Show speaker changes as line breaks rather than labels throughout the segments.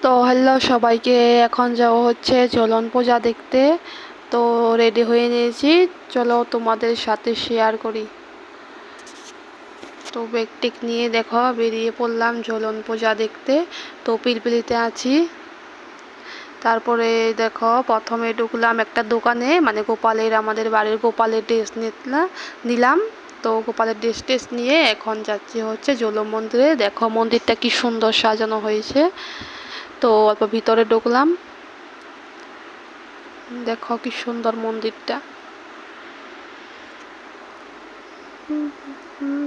তো হ্যালো সবাইকে, এখন যাওয়া হচ্ছে ঝুলন পূজা দেখতে। তো রেডি হয়ে নিয়েছি, চলো তোমাদের সাথে শেয়ার করি। তো ব্যাগটিক নিয়ে দেখো বেরিয়ে পড়লাম ঝুলন পূজা দেখতে। তো পিলপিলিতে আছি। তারপরে দেখো প্রথমে ঢুকলাম একটা দোকানে, মানে গোপালের, আমাদের বাড়ির গোপালের ড্রেস নিলাম। তো গোপালের ড্রেস নিয়ে এখন যাচ্ছি হচ্ছে ঝুলন মন্দিরে। দেখো মন্দিরটা কি সুন্দর সাজানো হয়েছে। তো অল্প ভিতরে ঢুকলাম, দেখো কি সুন্দর মন্দিরটা।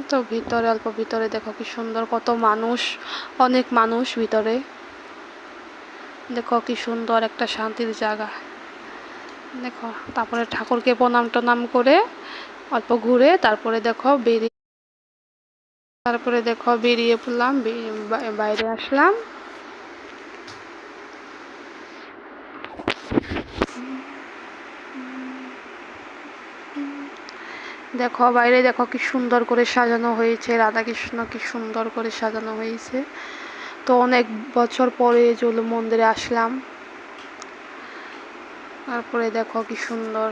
তো ভিতরে অল্প ভিতরে দেখো কি সুন্দর, কত মানুষ, অনেক মানুষ ভিতরে। দেখো কি সুন্দর একটা শান্তির জায়গা। দেখো তারপরে ঠাকুরকে প্রণাম টনাম করে অল্প ঘুরে তারপরে দেখো বেরিয়ে পড়লাম, বাইরে আসলাম। দেখো বাইরে দেখো কি সুন্দর করে সাজানো হয়েছে, রাধাকৃষ্ণ কি সুন্দর করে সাজানো হয়েছে। তো অনেক বছর পরে ঝুলন মন্দিরে আসলাম। তারপরে দেখো কি সুন্দর,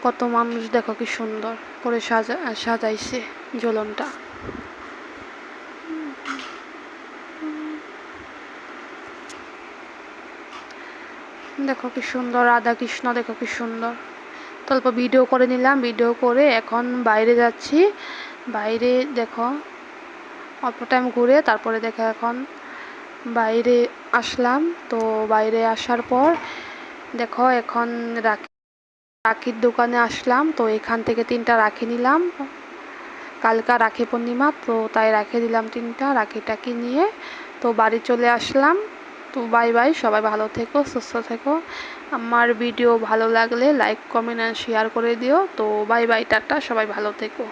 কত মানুষ, দেখো কি সুন্দর করে সাজাইছে ঝুলনটা। দেখো কি সুন্দর রাধাকৃষ্ণ, দেখো কি সুন্দর। তো অল্প ভিডিও করে নিলাম, ভিডিও করে এখন বাইরে যাচ্ছি। বাইরে দেখো অল্প টাইম ঘুরে তারপরে দেখো এখন বাইরে আসলাম। তো বাইরে আসার পর দেখো এখন রাখির দোকানে আসলাম। তো এখান থেকে 3টা রাখি নিলাম, কালকা রাখি পূর্ণিমা, তো তাই রাখি দিলাম 3টা। রাখিটাকে নিয়ে তো বাড়ি চলে আসলাম। তো বাই বাই, সবাই ভালো থেকো, সুস্থ থেকো। আমার ভিডিও ভালো লাগলে লাইক কমেন্ট আর শেয়ার করে দিও। তো বাই বাই, টাটা, সবাই ভালো থেকো।